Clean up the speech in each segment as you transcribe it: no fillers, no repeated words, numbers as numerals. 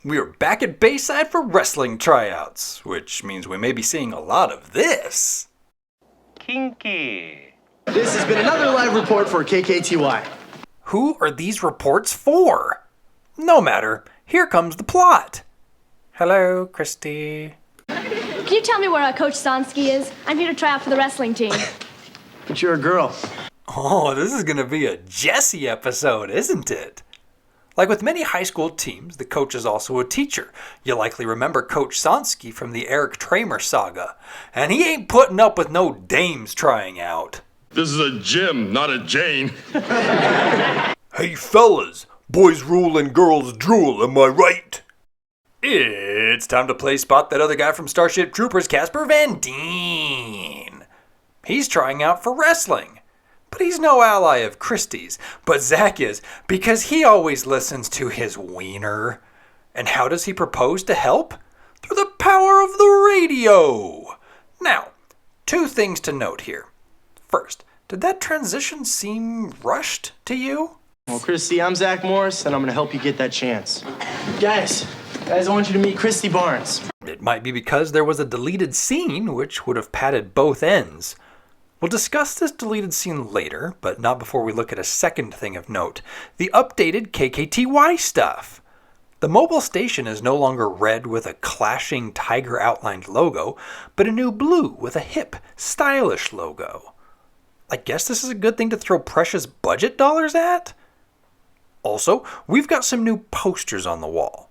We're back at Bayside for wrestling tryouts, which means we may be seeing a lot of this. Kinky. This has been another live report for KKTY. Who are these reports for? No matter, here comes the plot. Hello, Christy. Can you tell me where Coach Sonsky is? I'm here to try out for the wrestling team. But you're a girl. Oh, this is going to be a Jessie episode, isn't it? Like with many high school teams, the coach is also a teacher. You likely remember Coach Sonsky from the Eric Tramer saga. And he ain't putting up with no dames trying out. This is a gym, not a Jane. Hey fellas, boys rule and girls drool, am I right? It's time to play Spot That Other Guy from Starship Troopers, Casper Van Dien. He's trying out for wrestling. But he's no ally of Christy's, but Zack is, because he always listens to his wiener. And how does he propose to help? Through the power of the radio. Now, two things to note here. First, did that transition seem rushed to you? Well, Christy, I'm Zack Morris, and I'm gonna help you get that chance. Guys, I want you to meet Christy Barnes. It might be because there was a deleted scene which would have padded both ends. We'll discuss this deleted scene later, but not before we look at a second thing of note, the updated KKTY stuff. The mobile station is no longer red with a clashing tiger outlined logo, but a new blue with a hip, stylish logo. I guess this is a good thing to throw precious budget dollars at? Also, we've got some new posters on the wall.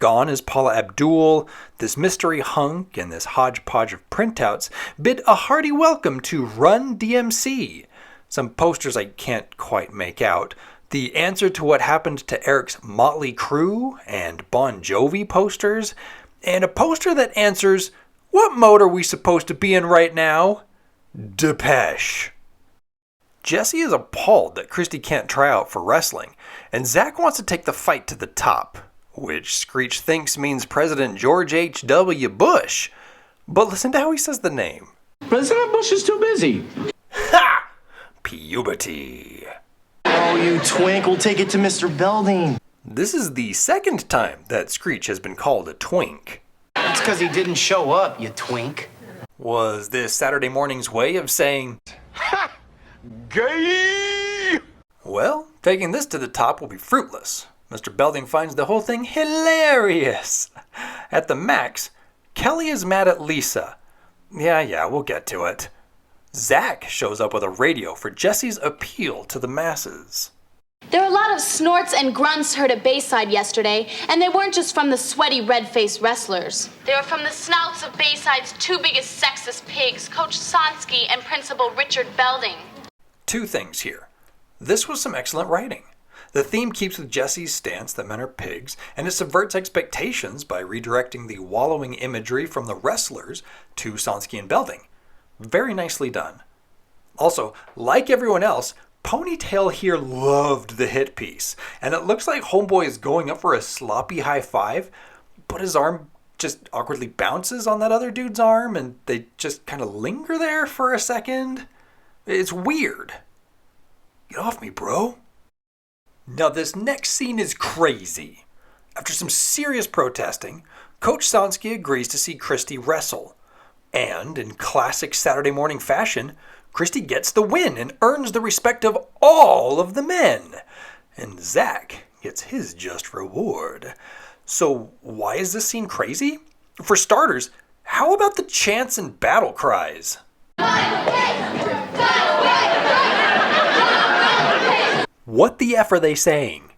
Gone is Paula Abdul, this mystery hunk and this hodgepodge of printouts bid a hearty welcome to Run DMC. Some posters I can't quite make out. The answer to what happened to Eric's Motley Crue and Bon Jovi posters. And a poster that answers, what mode are we supposed to be in right now? Depeche. Jessie is appalled that Christy can't try out for wrestling, and Zack wants to take the fight to the top. Which Screech thinks means President George H.W. Bush. But listen to how he says the name. President Bush is too busy. Ha! Puberty. Oh, you twink, we'll take it to Mr. Belding. This is the second time that Screech has been called a twink. That's because he didn't show up, you twink. Was this Saturday morning's way of saying, Ha! Gay! well, taking this to the top will be fruitless. Mr. Belding finds the whole thing hilarious. At the max, Kelly is mad at Lisa. Yeah, we'll get to it. Zack shows up with a radio for Jessie's appeal to the masses. There were a lot of snorts and grunts heard at Bayside yesterday, and they weren't just from the sweaty red-faced wrestlers. They were from the snouts of Bayside's two biggest sexist pigs, Coach Sonsky and Principal Richard Belding. Two things here. This was some excellent writing. The theme keeps with Jessie's stance that men are pigs, and it subverts expectations by redirecting the wallowing imagery from the wrestlers to Sonsky and Belding. Very nicely done. Also, like everyone else, Ponytail here loved the hit piece, and it looks like Homeboy is going up for a sloppy high five, but his arm just awkwardly bounces on that other dude's arm, and they just kind of linger there for a second. It's weird. Get off me, bro. Now this next scene is crazy. After some serious protesting, Coach Sonsky agrees to see Christy wrestle. And, in classic Saturday morning fashion, Christy gets the win and earns the respect of all of the men. And Zack gets his just reward. So why is this scene crazy? For starters, how about the chants and battle cries? What the F are they saying?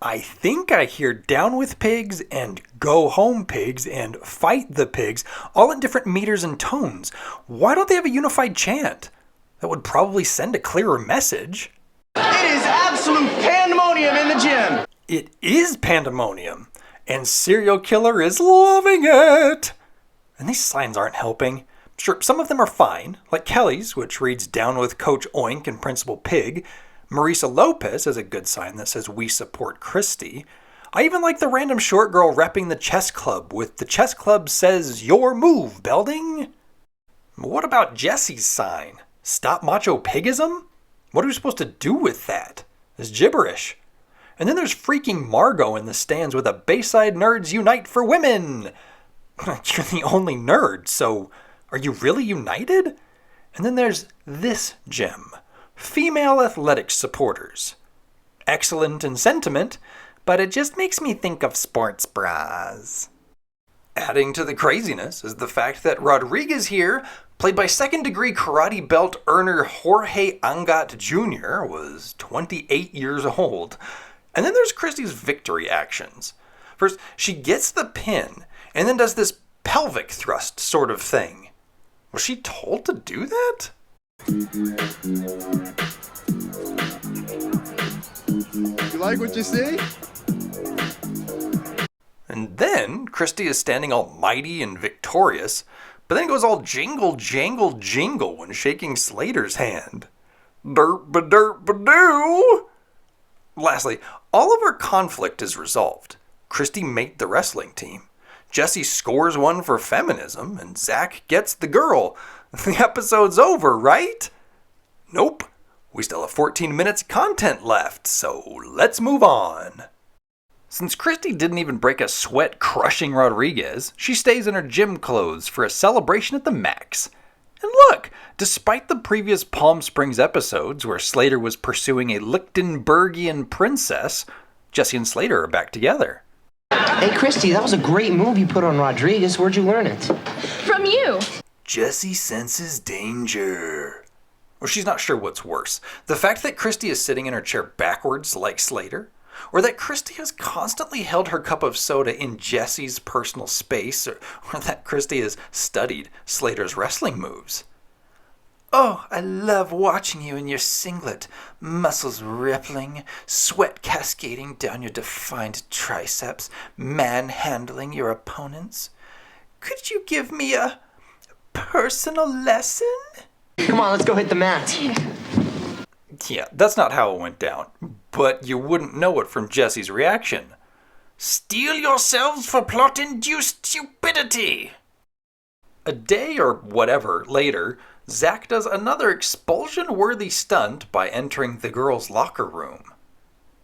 I think I hear down with pigs and go home pigs and fight the pigs all in different meters and tones. Why don't they have a unified chant? That would probably send a clearer message. It is absolute pandemonium in the gym. It is pandemonium, and Serial Killer is loving it. And these signs aren't helping. Sure, some of them are fine, like Kelly's, which reads Down with Coach Oink and Principal Pig. Marisa Lopez has a good sign that says We Support Christy. I even like the random short girl repping the chess club with The Chess Club Says Your Move, Belding. What about Jessie's sign? Stop Macho Pigism? What are we supposed to do with that? is gibberish. And then there's freaking Margot in the stands with a Bayside Nerds Unite for Women. You're the only nerd, so are you really united? And then there's this gem. Female athletics supporters. Excellent in sentiment, but it just makes me think of sports bras. Adding to the craziness is the fact that Rodriguez here, played by second-degree karate belt earner Jorge Angat Jr., was 28 years old. And then there's Christy's victory actions. First, she gets the pin, and then does this pelvic thrust sort of thing. Was she told to do that? You like what you see? And then Christy is standing all mighty and victorious, but then goes all jingle, jangle, jingle when shaking Slater's hand. Derp-ba-derp-ba-doo! Lastly, all of her conflict is resolved. Christy made the wrestling team. Jesse scores one for feminism, and Zack gets the girl. The episode's over, right? Nope. We still have 14 minutes content left, so let's move on. Since Christy didn't even break a sweat crushing Rodriguez, she stays in her gym clothes for a celebration at the max. And look, despite the previous Palm Springs episodes where Slater was pursuing a Lichtenbergian princess, Jesse and Slater are back together. Hey, Christy, that was a great move you put on Rodriguez. Where'd you learn it? From you. Jesse senses danger. Or she's not sure what's worse. The fact that Christy is sitting in her chair backwards like Slater, or that Christy has constantly held her cup of soda in Jesse's personal space, or that Christy has studied Slater's wrestling moves. Oh, I love watching you in your singlet, muscles rippling, sweat cascading down your defined triceps, manhandling your opponents. Could you give me a personal lesson? Come on, let's go hit the mat. Yeah, that's not how it went down, but you wouldn't know it from Jesse's reaction. Steel yourselves for plot-induced stupidity! A day or whatever later, Zack does another expulsion-worthy stunt by entering the girls' locker room.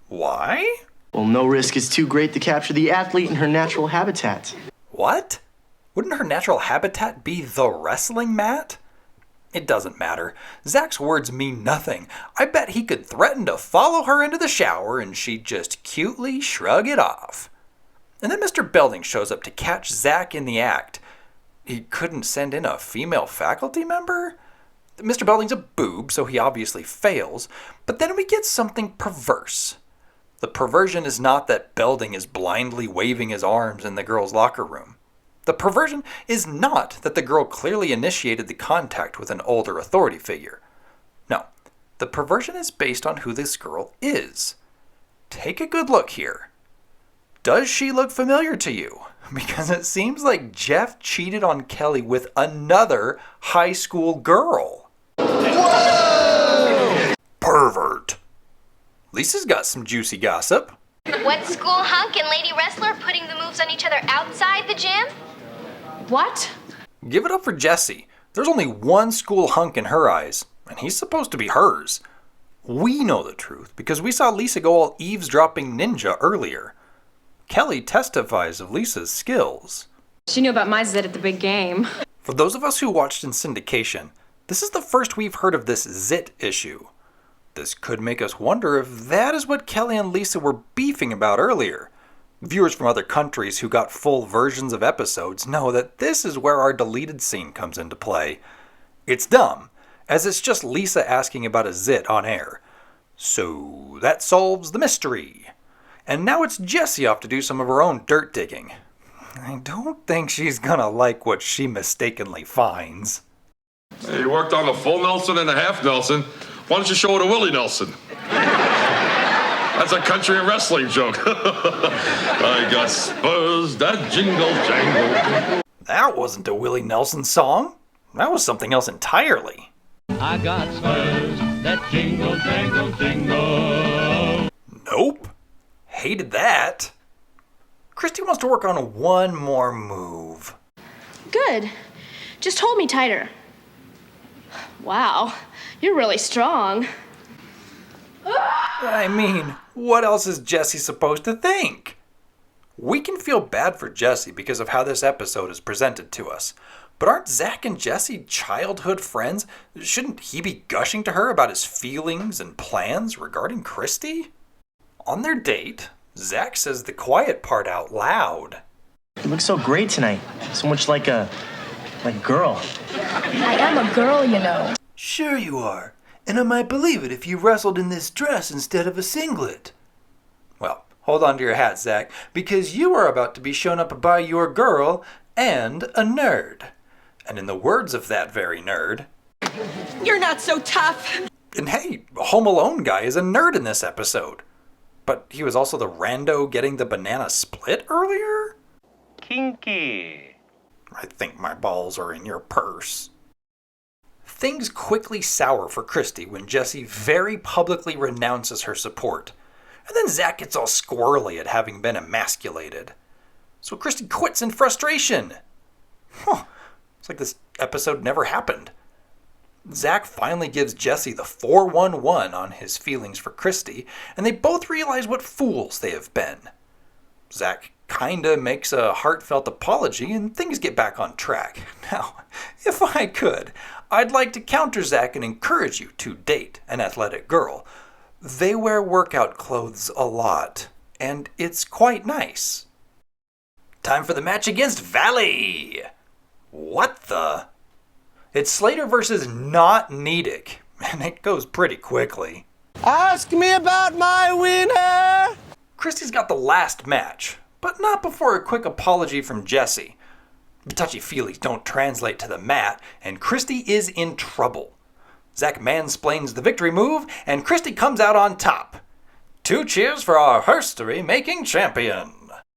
Why? Well, no risk is too great to capture the athlete in her natural habitat. What? Wouldn't her natural habitat be the wrestling mat? It doesn't matter. Zack's words mean nothing. I bet he could threaten to follow her into the shower and she'd just cutely shrug it off. And then Mr. Belding shows up to catch Zack in the act. He couldn't send in a female faculty member? Mr. Belding's a boob, so he obviously fails. But then we get something perverse. The perversion is not that Belding is blindly waving his arms in the girls' locker room. The perversion is not that the girl clearly initiated the contact with an older authority figure. No, the perversion is based on who this girl is. Take a good look here. Does she look familiar to you? Because it seems like Jeff cheated on Kelly with another high school girl. Whoa! Pervert. Lisa's got some juicy gossip. What school hunk and lady wrestler putting the moves on each other outside the gym? What? Give it up for Jessie. There's only one school hunk in her eyes, and he's supposed to be hers. We know the truth because we saw Lisa go all eavesdropping ninja earlier. Kelly testifies of Lisa's skills. She knew about my zit at the big game. For those of us who watched in syndication, this is the first we've heard of this zit issue. This could make us wonder if that is what Kelly and Lisa were beefing about earlier. Viewers from other countries who got full versions of episodes know that this is where our deleted scene comes into play. It's dumb, as it's just Lisa asking about a zit on air. So that solves the mystery. And now it's Jessie off to do some of her own dirt digging. I don't think she's gonna like what she mistakenly finds. Hey, you worked on a full Nelson and a half Nelson. Why don't you show it a Willie Nelson? That's a country and wrestling joke. I got spurs that jingle jangle. That wasn't a Willie Nelson song. That was something else entirely. I got spurs that jingle jangle jingle. Nope. Hated that. Christy wants to work on one more move. Good. Just hold me tighter. Wow, you're really strong. I mean, what else is Jesse supposed to think? We can feel bad for Jesse because of how this episode is presented to us. But aren't Zack and Jesse childhood friends? Shouldn't he be gushing to her about his feelings and plans regarding Christy? On their date, Zack says the quiet part out loud. You look so great tonight. So much like a girl. I am a girl, you know. Sure you are. And I might believe it if you wrestled in this dress instead of a singlet. Well, hold on to your hat, Zack, because you are about to be shown up by your girl and a nerd. And in the words of that very nerd... You're not so tough. And hey, Home Alone guy is a nerd in this episode. But he was also the rando getting the banana split earlier? Kinky. I think my balls are in your purse. Things quickly sour for Christy when Jesse very publicly renounces her support. And then Zack gets all squirrely at having been emasculated. So Christy quits in frustration. It's like this episode never happened. Zack finally gives Jesse the 411 on his feelings for Christy, and they both realize what fools they have been. Zack kinda makes a heartfelt apology, and things get back on track. Now, if I could, I'd like to counter Zack and encourage you to date an athletic girl. They wear workout clothes a lot, and it's quite nice. Time for the match against Valley! What the? It's Slater versus Not Nedick, and it goes pretty quickly. Ask me about my winner! Christy's got the last match, but not before a quick apology from Jesse. The touchy-feelies don't translate to the mat, and Christy is in trouble. Zack mansplains the victory move, and Christy comes out on top. 2 cheers for our history-making champion.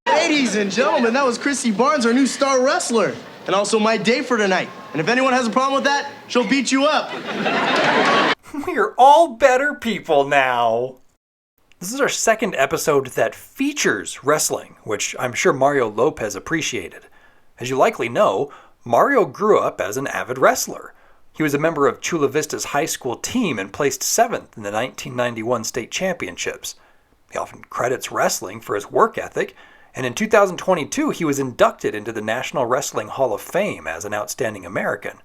Ladies and gentlemen, that was Christy Barnes, our new star wrestler. And also my date for tonight. And if anyone has a problem with that, she'll beat you up. We're all better people now. This is our second episode that features wrestling, which I'm sure Mario Lopez appreciated. As you likely know, Mario grew up as an avid wrestler. He was a member of Chula Vista's high school team and placed 7th in the 1991 state championships. He often credits wrestling for his work ethic, and in 2022 he was inducted into the National Wrestling Hall of Fame as an outstanding American.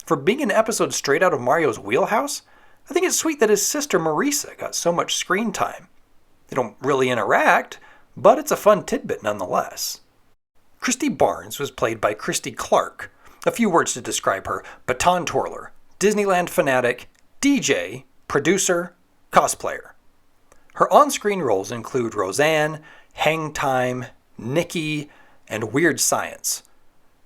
For being an episode straight out of Mario's wheelhouse, I think it's sweet that his sister Marisa got so much screen time. They don't really interact, but it's a fun tidbit nonetheless. Christy Barnes was played by Christy Clark. A few words to describe her: baton twirler, Disneyland fanatic, DJ, producer, cosplayer. Her on-screen roles include Roseanne, Hang Time, Nikki, and Weird Science.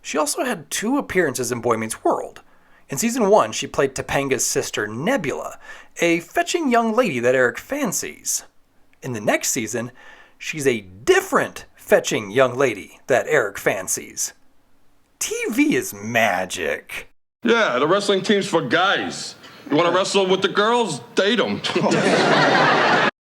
She also had 2 appearances in Boy Meets World. In Season 1, she played Topanga's sister Nebula, a fetching young lady that Eric fancies. In the next season, she's a different fetching young lady that Eric fancies. TV is magic. Yeah, the wrestling team's for guys. You want to wrestle with the girls? Date them.